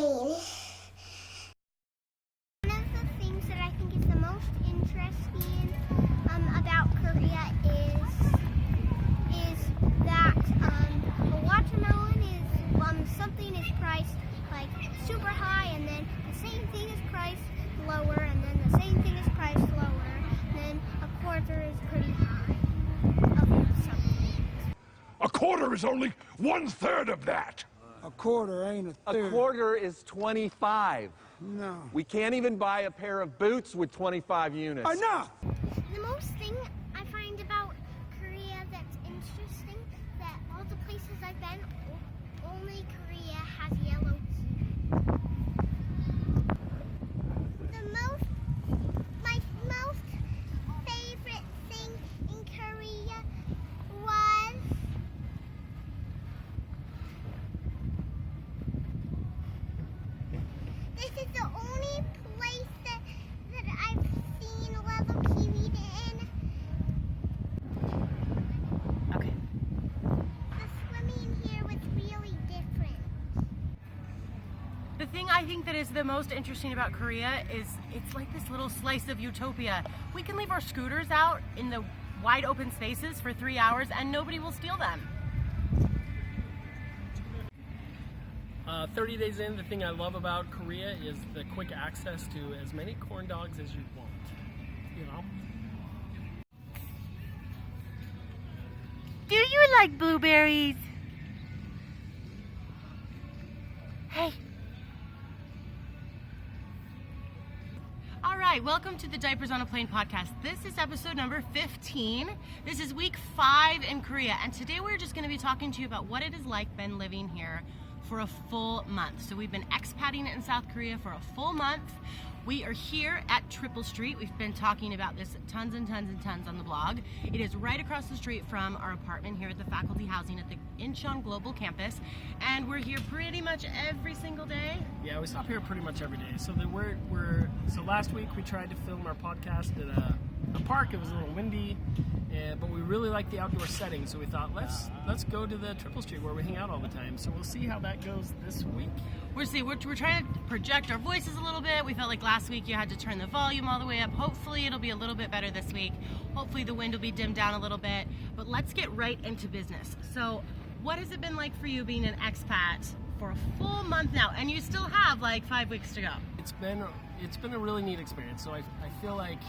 One of the things that I think is the most interesting about Korea is that a watermelon is something is priced like super high, and then the same thing is priced lower, and then the same thing is priced lower, and then a quarter is pretty high of something. A quarter is only 1/3 of that. A quarter ain't a third. A quarter is 25. No. We can't even buy a pair of boots with 25 units. Enough! The most thing I find about Korea that's interesting, that all the places I've been, only Korea has yellow tea. My most favorite thing in Korea was this is the only place that I've seen level TV in. Okay. The swimming here was really different. The thing I think that is the most interesting about Korea is it's like this little slice of utopia. We can leave our scooters out in the wide open spaces for 3 hours and nobody will steal them. 30 days in, the thing I love about Korea is the quick access to as many corn dogs as you want. You know? Do you like blueberries? Hey. All right, welcome to the Diapers on a Plane podcast. This is episode number 15. This is week 5 in Korea, and today we're just going to be talking to you about what it is like been living here for a full month. So we've been expatting in South Korea for a full month. We are here at Triple Street. We've been talking about this tons and tons and tons on the blog. It is right across the street from our apartment here at the faculty housing at the Incheon Global Campus. And we're here pretty much every single day. Yeah, we stop here pretty much every day. So so last week we tried to film our podcast at a park. It was a little windy, but we really liked the outdoor setting. So we thought, let's go to the Triple Street where we hang out all the time. So we'll see how that goes this week. We're trying to project our voices a little bit. We felt like last week you had to turn the volume all the way up. Hopefully it'll be a little bit better this week. Hopefully the wind will be dimmed down a little bit. But let's get right into business. So what has it been like for you being an expat for a full month now? And you still have like 5 weeks to go. It's been a really neat experience. So I feel like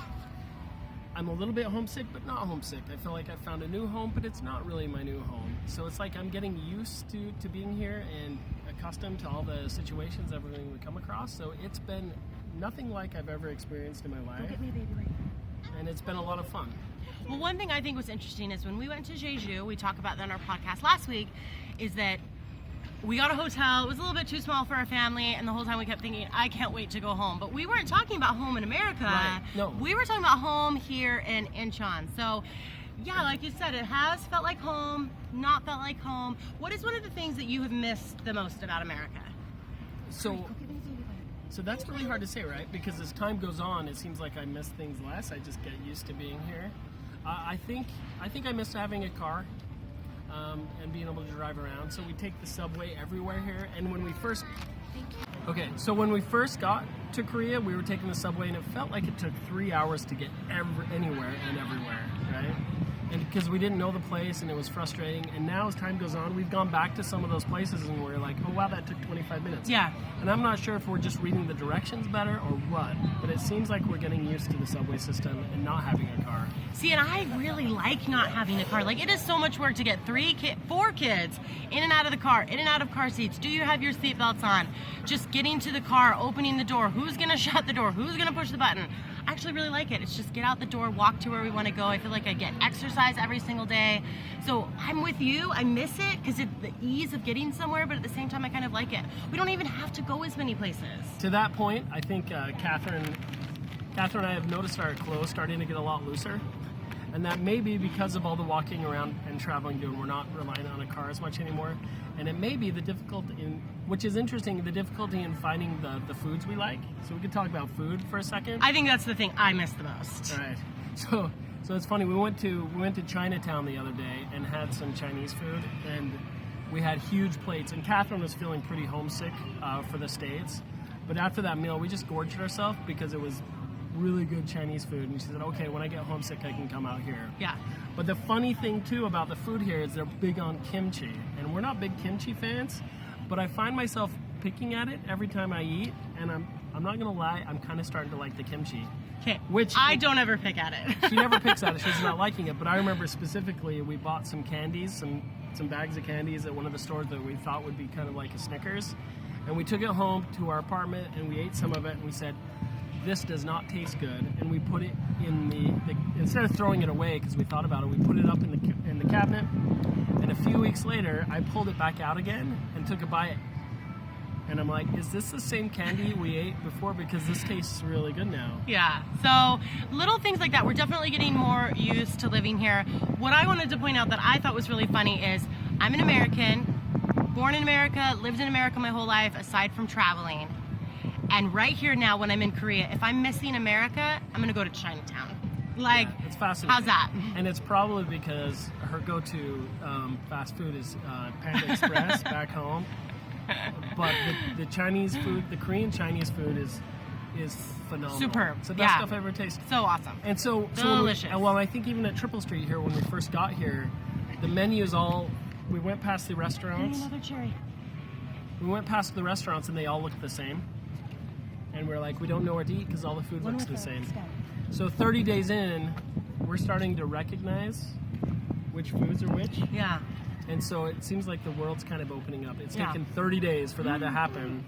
I'm a little bit homesick, but not homesick. I feel like I found a new home, but it's not really my new home. So it's like I'm getting used to being here and accustomed to all the situations, everything we come across. So it's been nothing like I've ever experienced in my life. Look at me, baby, right now. And it's been a lot of fun. Well, one thing I think was interesting is when we went to Jeju, we talked about that in our podcast last week, is that we got a hotel. It was a little bit too small for our family, and the whole time we kept thinking, I can't wait to go home. But we weren't talking about home in America. Right. No. We were talking about home here in Incheon. So, yeah, like you said, it has felt like home, not felt like home. What is one of the things that you have missed the most about America? So that's really hard to say, right? Because as time goes on, it seems like I miss things less. I just get used to being here. I think I miss having a car. And being able to drive around. So we take the subway everywhere here. And when we first got to Korea, we were taking the subway, and it felt like it took 3 hours to get anywhere and everywhere, right? And because we didn't know the place, and it was frustrating. And now as time goes on, we've gone back to some of those places, and we're like, oh wow, that took 25 minutes. Yeah. And I'm not sure if we're just reading the directions better or what, but it seems like we're getting used to the subway system and not having a car. See, and I really like not having a car. Like, it is so much work to get 4 kids in and out of the car, in and out of car seats. Do you have your seatbelts on? Just getting to the car, opening the door. Who's going to shut the door? Who's going to push the button? I actually really like it. It's just get out the door, walk to where we want to go. I feel like I get exercise every single day. So I'm with you. I miss it because of the ease of getting somewhere, but at the same time, I kind of like it. We don't even have to go as many places. To that point, I think Catherine and I have noticed our clothes starting to get a lot looser. And that may be because of all the walking around and traveling doing. We're not relying on a car as much anymore. And it may be the difficulty which is interesting, the difficulty in finding the foods we like. So we could talk about food for a second. I think that's the thing I miss the most. All right. So it's funny. We went to Chinatown the other day and had some Chinese food, and we had huge plates, and Catherine was feeling pretty homesick for the States. But after that meal, we just gorged ourselves because it was really good Chinese food. And she said, okay, when I get homesick, I can come out here. Yeah. But the funny thing, too, about the food here is they're big on kimchi. And we're not big kimchi fans, but I find myself picking at it every time I eat. And I'm not going to lie, I'm kind of starting to like the kimchi. Okay. Which I don't ever pick at it. She never picks at it. She's not liking it. But I remember specifically we bought some candies, some bags of candies at one of the stores that we thought would be kind of like a Snickers. And we took it home to our apartment and we ate some of it and we said, this does not taste good. And we put it in the instead of throwing it away because we thought about it, we put it up in the cabinet. And a few weeks later, I pulled it back out again and took a bite. And I'm like, is this the same candy we ate before? Because this tastes really good now. Yeah, so little things like that. We're definitely getting more used to living here. What I wanted to point out that I thought was really funny is I'm an American, born in America, lived in America my whole life, aside from traveling. And right here now, when I'm in Korea, if I'm missing America, I'm gonna go to Chinatown. Like, yeah, it's fascinating. How's that? And it's probably because her go-to fast food is Panda Express back home. But the Chinese food, the Korean Chinese food is phenomenal. Superb. It's the best stuff I've ever tasted. So awesome. And so delicious. Well, I think even at Triple Street here, when we first got here, the menu is all. We went past the restaurants. Another cherry. We went past the restaurants and they all looked the same. And we're like, we don't know where to eat because all the food looks the same. So 30 days in, we're starting to recognize which foods are which. Yeah. And so it seems like the world's kind of opening up. It's taken 30 days for that to happen,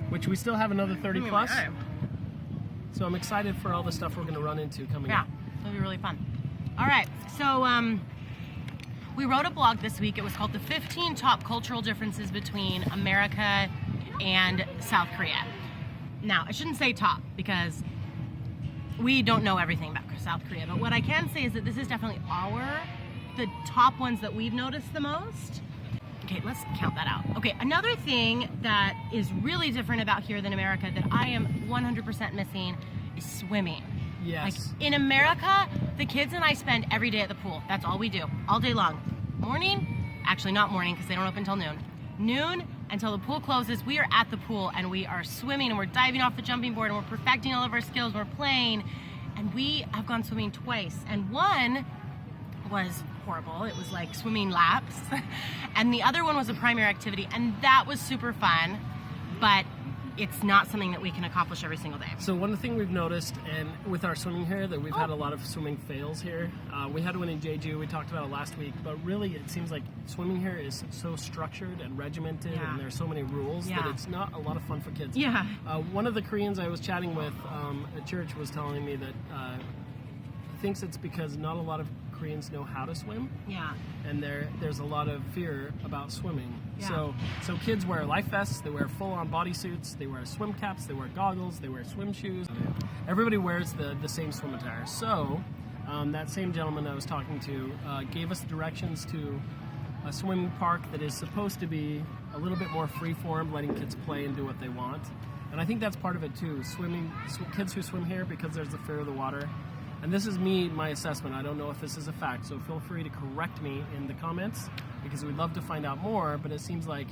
which we still have another 30 plus. So I'm excited for all the stuff we're going to run into coming up. Yeah, it'll be really fun. All right, so we wrote a blog this week. It was called The 15 Top Cultural Differences Between America and South Korea. Now, I shouldn't say top because we don't know everything about South Korea, but what I can say is that this is definitely the top ones that we've noticed the most. Okay, let's count that out. Okay, another thing that is really different about here than America that I am 100% missing is swimming. Yes. Like in America, the kids and I spend every day at the pool. That's all we do, all day long. Morning, actually not morning because they don't open until noon. Noon until the pool closes, we are at the pool and we are swimming and we're diving off the jumping board and we're perfecting all of our skills, we're playing. And we have gone swimming twice. And one was horrible. It was like swimming laps. And the other one was a primary activity. And that was super fun. But it's not something that we can accomplish every single day. So one thing we've noticed, and with our swimming here, that we've had a lot of swimming fails here. We had one in Jeju, we talked about it last week, but really it seems like swimming here is so structured and regimented, and there's so many rules that it's not a lot of fun for kids. Yeah. One of the Koreans I was chatting with at church was telling me that he thinks it's because not a lot of Koreans know how to swim. Yeah. And there's a lot of fear about swimming. Yeah. So kids wear life vests, they wear full-on bodysuits, they wear swim caps, they wear goggles, they wear swim shoes. Everybody wears the same swim attire. So that same gentleman I was talking to gave us directions to a swimming park that is supposed to be a little bit more free-form, letting kids play and do what they want. And I think that's part of it too. Kids who swim here because there's the fear of the water. And this is my assessment. I don't know if this is a fact, so feel free to correct me in the comments because we'd love to find out more, but it seems like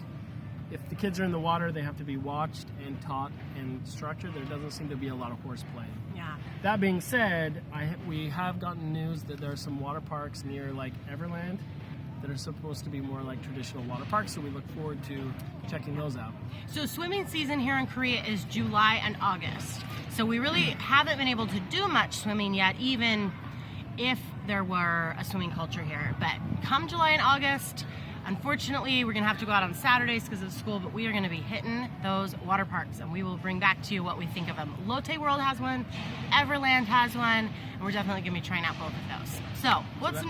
if the kids are in the water, they have to be watched and taught and structured. There doesn't seem to be a lot of horseplay. Yeah. That being said, we have gotten news that there are some water parks near like Everland that are supposed to be more like traditional water parks, so we look forward to checking those out. So swimming season here in Korea is July and August. So we really haven't been able to do much swimming yet, even if there were a swimming culture here. But come July and August, unfortunately, we're gonna have to go out on Saturdays because of school, but we are gonna be hitting those water parks and we will bring back to you what we think of them. Lotte World has one, Everland has one, and we're definitely gonna be trying out both of those. So that's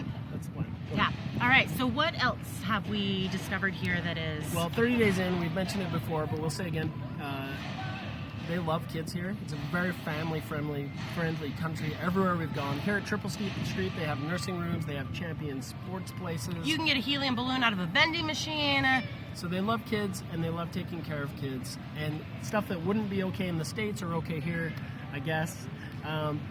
the plan. Yeah. All right. So what else have we discovered here that is? Well, 30 days in, we've mentioned it before, but we'll say again, they love kids here. It's a very family-friendly country everywhere we've gone. Here at Triple Street, they have nursing rooms, they have champion sports places. You can get a helium balloon out of a vending machine. So they love kids, and they love taking care of kids. And stuff that wouldn't be okay in the States are okay here, I guess.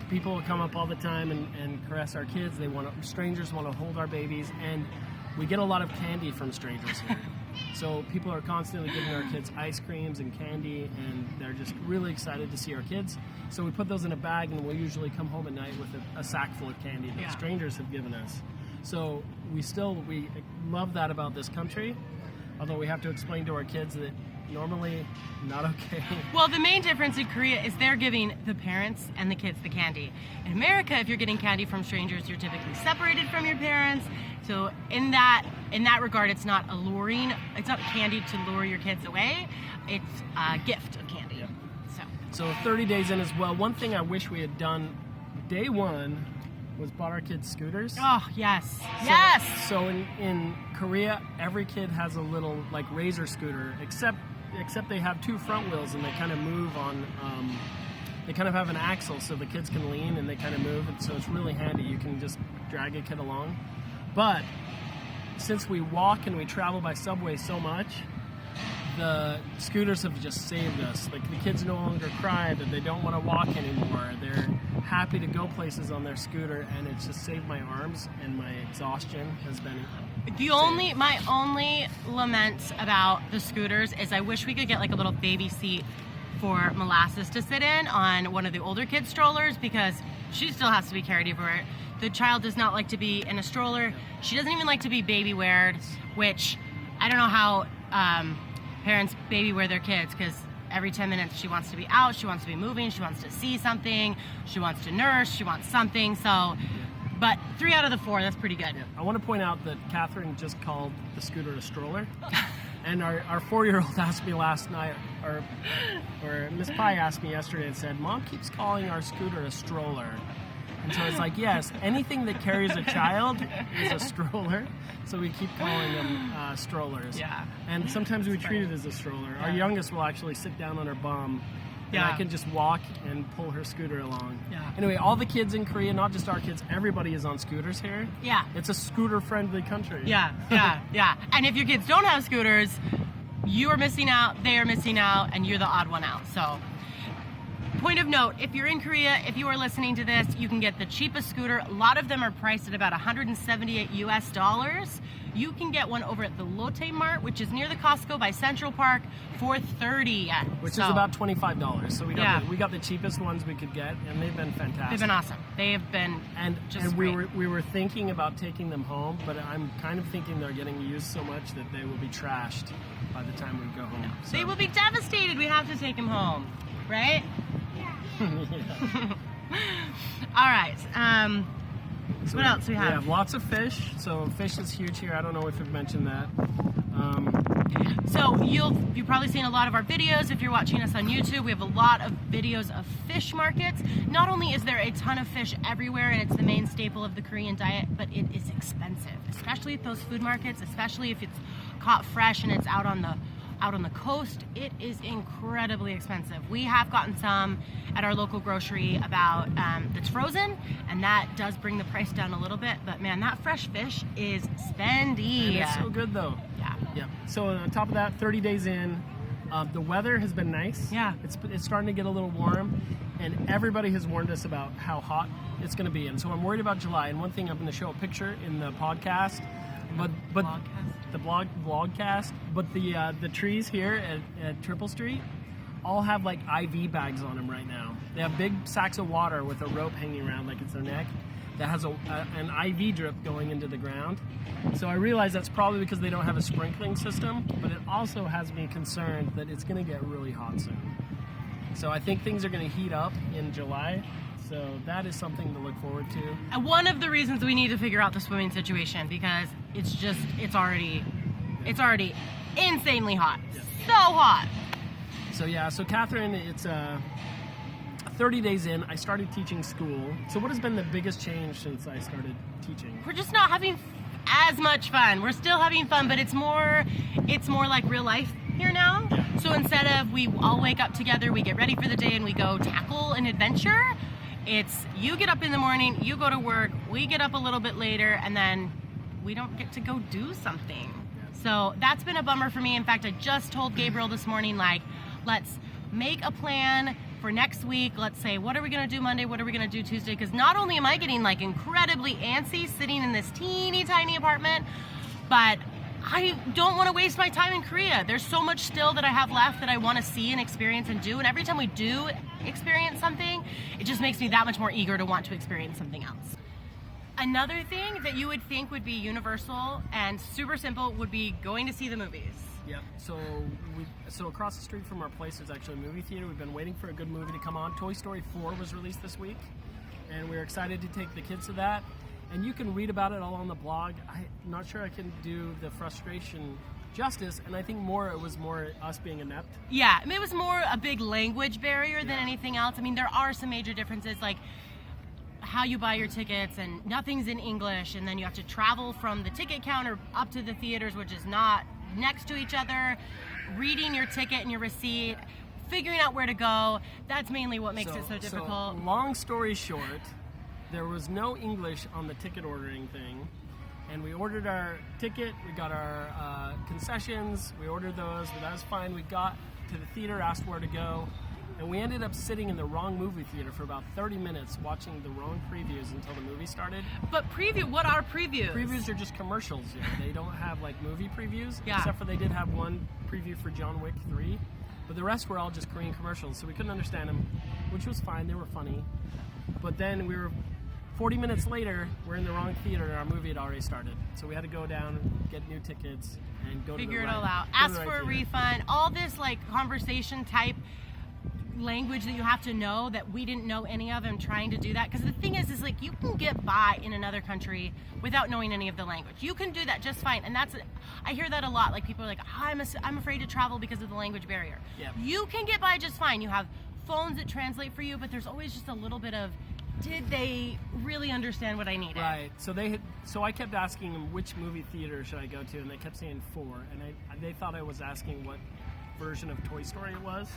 People come up all the time and caress our kids. Strangers want to hold our babies, and we get a lot of candy from strangers here. So people are constantly giving our kids ice creams and candy, and they're just really excited to see our kids. So we put those in a bag, and we'll usually come home at night with a sack full of candy that strangers have given us. So we love that about this country, although we have to explain to our kids that normally not okay. Well, the main difference in Korea is they're giving the parents and the kids the candy. In America, if you're getting candy from strangers, you're typically separated from your parents. So in that regard, it's not alluring. It's not candy to lure your kids away. It's a gift of candy. Yep. So 30 days in as well. One thing I wish we had done day one was bought our kids scooters. Oh, yes. Yes! So in Korea, every kid has a little like Razor scooter, except they have two front wheels and they kind of move on, they kind of have an axle so the kids can lean and they kind of move, and so it's really handy. You can just drag a kid along. But since we walk and we travel by subway so much, the scooters have just saved us. Like, the kids no longer cry that they don't want to walk anymore. They're happy to go places on their scooter, and it's just saved my arms, and my exhaustion has been my only lament about the scooters is I wish we could get like a little baby seat for Molasses to sit in on one of the older kids' strollers, because she still has to be carried everywhere. The child does not like to be in a stroller. She doesn't even like to be baby weared, which I don't know how parents baby wear their kids, because every 10 minutes she wants to be out, she wants to be moving, she wants to see something, she wants to nurse, she wants something. So, but 3 out of the 4, that's pretty good. Yeah. I want to point out that Catherine just called the scooter a stroller. And our 4-year-old asked me last night, or Miss Pie asked me yesterday and said, Mom keeps calling our scooter a stroller. And so it's like, yes, anything that carries a child is a stroller. So we keep calling them strollers. Yeah. And sometimes we treat it as a stroller. Our youngest will actually sit down on her bum, and Yeah. I can just walk and pull her scooter along. Yeah. Anyway, all the kids in Korea, not just our kids, everybody is on scooters here. Yeah. It's a scooter-friendly country. Yeah. And if your kids don't have scooters, you are missing out, they are missing out, and you're the odd one out. So, point of note, if you're in Korea, if you are listening to this, you can get the cheapest scooter. A lot of them are priced at about $178 US. You can get one over at the Lotte Mart, which is near the Costco by Central Park, for $30. Which is about $25. So we got Yeah. we got the cheapest ones we could get, and they've been fantastic. They've been awesome. They have been And just we great. were thinking about taking them home, but I'm kind of thinking they're getting used so much that they will be trashed by the time we go home. So, They will be devastated. We have to take them home, right? All right. so what else we have? We have lots of fish. So fish is huge here. I don't know if we've mentioned that. So you've probably seen a lot of our videos. If you're watching us on YouTube, we have a lot of videos of fish markets. Not only is there a ton of fish everywhere, and it's the main staple of the Korean diet, but it is expensive, especially at those food markets, especially if it's caught fresh and it's out on the coast. It is incredibly expensive. We have gotten some at our local grocery that's frozen, and that does bring the price down a little bit. But man, that fresh fish is spendy. And it's so good though. Yeah. So on top of that, 30 days in, the weather has been nice. Yeah. It's starting to get a little warm, and everybody has warned us about how hot it's going to be. And so I'm worried about July. And one thing, I'm going to show a picture in the podcast, but the vlogcast. But the trees here at Triple Street all have like IV bags on them right now. They have big sacks of water with a rope hanging around like it's their neck that has an IV drip going into the ground. So I realize that's probably because they don't have a sprinkling system, but it also has me concerned that it's going to get really hot soon. So I think things are going to heat up in July. So that is something to look forward to. And one of the reasons we need to figure out the swimming situation, because it's already insanely hot. Yeah. So hot. So Catherine, it's 30 days in, I started teaching school. So what has been the biggest change since I started teaching? We're just not having as much fun. We're still having fun, but it's more like real life here now. Yeah. So instead of we all wake up together, we get ready for the day and we go tackle an adventure, it's you get up in the morning, you go to work, we get up a little bit later, and then we don't get to go do something. So that's been a bummer for me. In fact, I just told Gabriel this morning, like, let's make a plan for next week. Let's say, what are we gonna do Monday? What are we gonna do Tuesday? Because not only am I getting like incredibly antsy sitting in this teeny tiny apartment, but I don't want to waste my time in Korea. There's so much still that I have left that I want to see and experience and do. And every time we do experience something, it just makes me that much more eager to want to experience something else. Another thing that you would think would be universal and super simple would be going to see the movies. Yep. So across the street from our place there's actually a movie theater. We've been waiting for a good movie to come on. Toy Story 4 was released this week, and we're excited to take the kids to that. And you can read about it all on the blog. I'm not sure I can do the frustration justice, and I think it was more us being inept. Yeah, I mean, it was more a big language barrier than anything else. I mean, there are some major differences, like how you buy your tickets, and nothing's in English, and then you have to travel from the ticket counter up to the theaters, which is not next to each other, reading your ticket and your receipt, figuring out where to go. That's mainly what makes it so difficult. So long story short, there was no English on the ticket ordering thing, and we ordered our ticket, we got our concessions, we ordered those, but that was fine. We got to the theater, asked where to go, and we ended up sitting in the wrong movie theater for about 30 minutes watching the wrong previews until the movie started. But what are previews? Previews are just commercials here. They don't have like movie previews, Yeah. except for they did have one preview for John Wick 3, but the rest were all just Korean commercials, so we couldn't understand them, which was fine, they were funny. But then 40 minutes later, we're in the wrong theater and our movie had already started. So we had to go down, get new tickets, and go Figure to it the all right, out. go to Ask the right for a theater. refund. All this like conversation type language that you have to know that we didn't know any of, and trying to do that. Because the thing is like you can get by in another country without knowing any of the language. You can do that just fine. And I hear that a lot. Like people are like, I'm afraid to travel because of the language barrier. Yeah. You can get by just fine. You have phones that translate for you, but there's always just a little bit of, did they really understand what I needed? Right. So I kept asking them which movie theater should I go to, and they kept saying 4, and they thought I was asking what version of Toy Story it was.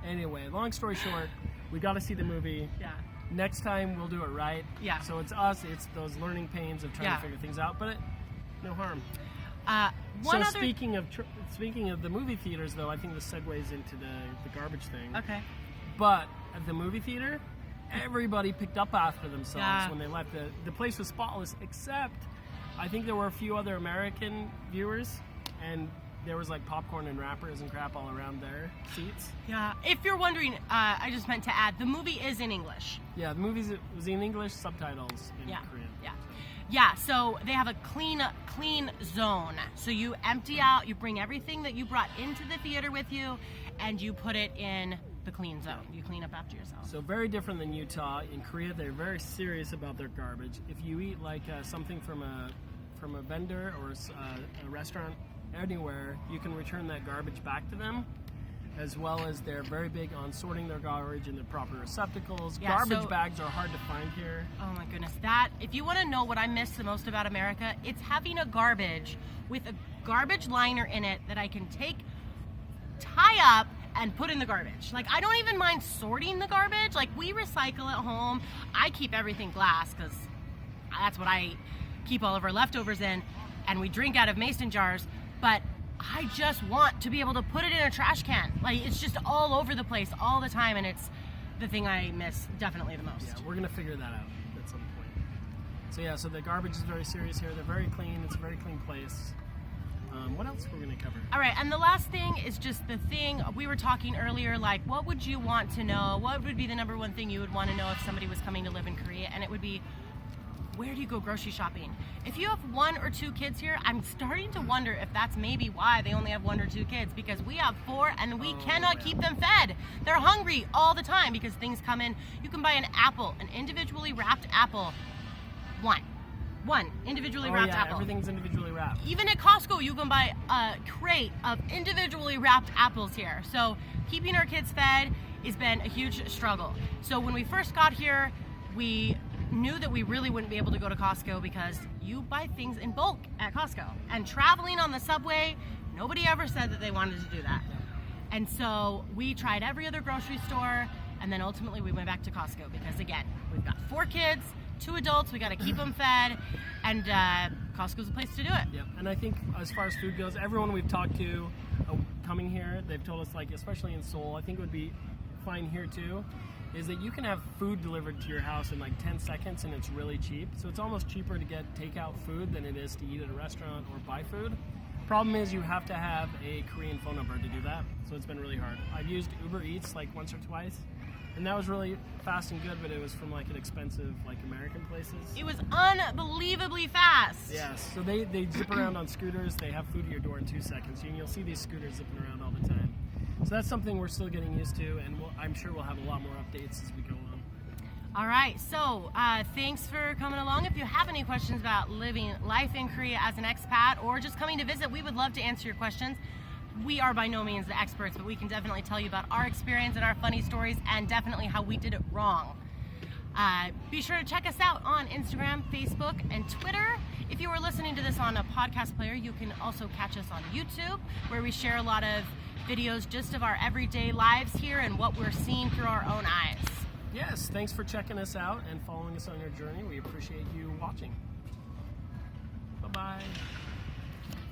Anyway, long story short, we got to see the movie. Yeah. Next time we'll do it right. Yeah. So it's those learning pains of trying to figure things out, but no harm. Speaking of the movie theaters, though, I think this segues into the garbage thing. Okay. But at the movie theater, everybody picked up after themselves Yeah. when they left. The place was spotless, except I think there were a few other American viewers, and there was like popcorn and wrappers and crap all around their seats. Yeah. If you're wondering, I just meant to add, the movie is in English. Yeah, the movie was in English, subtitles in Korean. Yeah. Yeah, so they have a clean zone. So you empty out, you bring everything that you brought into the theater with you, and you put it in the clean zone. You clean up after yourself. So very different than Utah. In Korea, they're very serious about their garbage. If you eat like something from a vendor or a restaurant anywhere, you can return that garbage back to them, as well as they're very big on sorting their garbage in the proper receptacles. Yeah, garbage bags are hard to find here. Oh my goodness. If you want to know what I miss the most about America, it's having a garbage with a garbage liner in it that I can tie up and put in the garbage. Like, I don't even mind sorting the garbage. Like, we recycle at home. I keep everything glass because that's what I keep all of our leftovers in, and we drink out of mason jars. But I just want to be able to put it in a trash can. Like, it's just all over the place all the time, and it's the thing I miss definitely the most. Yeah, we're gonna figure that out at some point. So the garbage is very serious here. They're very clean. It's a very clean place. What else we're gonna cover? All right, and the last thing is just the thing we were talking earlier, like, what would you want to know? What would be the number one thing you would want to know if somebody was coming to live in Korea? And it would be, where do you go grocery shopping? If you have 1 or 2 kids here, I'm starting to wonder if that's maybe why they only have 1 or 2 kids, because we have 4 and we cannot keep them fed. They're hungry all the time because things come in. You can buy an apple, an individually wrapped apple, one individually wrapped apple. Everything's individually wrapped. Even at Costco, you can buy a crate of individually wrapped apples here. So keeping our kids fed has been a huge struggle. So when we first got here, we knew that we really wouldn't be able to go to Costco because you buy things in bulk at Costco. And traveling on the subway, nobody ever said that they wanted to do that. And so we tried every other grocery store, and then ultimately we went back to Costco because, again, we've got 4 kids, 2 adults, we got to keep them fed, and Costco's the place to do it. Yep. And I think as far as food goes, everyone we've talked to coming here, they've told us, like, especially in Seoul, I think it would be fine here too, is that you can have food delivered to your house in like 10 seconds and it's really cheap. So it's almost cheaper to get takeout food than it is to eat at a restaurant or buy food. Problem is you have to have a Korean phone number to do that, so it's been really hard. I've used Uber Eats like once or twice, and that was really fast and good, but it was from like an expensive like American places. It was unbelievably fast. Yes, so they zip around on scooters. They have food at your door in 2 seconds. You'll see these scooters zipping around all the time. So that's something we're still getting used to, and I'm sure we'll have a lot more updates as we go on. All right, so thanks for coming along. If you have any questions about living life in Korea as an expat or just coming to visit, we would love to answer your questions. We are by no means the experts, but we can definitely tell you about our experience and our funny stories and definitely how we did it wrong. Be sure to check us out on Instagram, Facebook, and Twitter. If you are listening to this on a podcast player, you can also catch us on YouTube, where we share a lot of videos just of our everyday lives here and what we're seeing through our own eyes. Yes, thanks for checking us out and following us on your journey. We appreciate you watching. Bye-bye.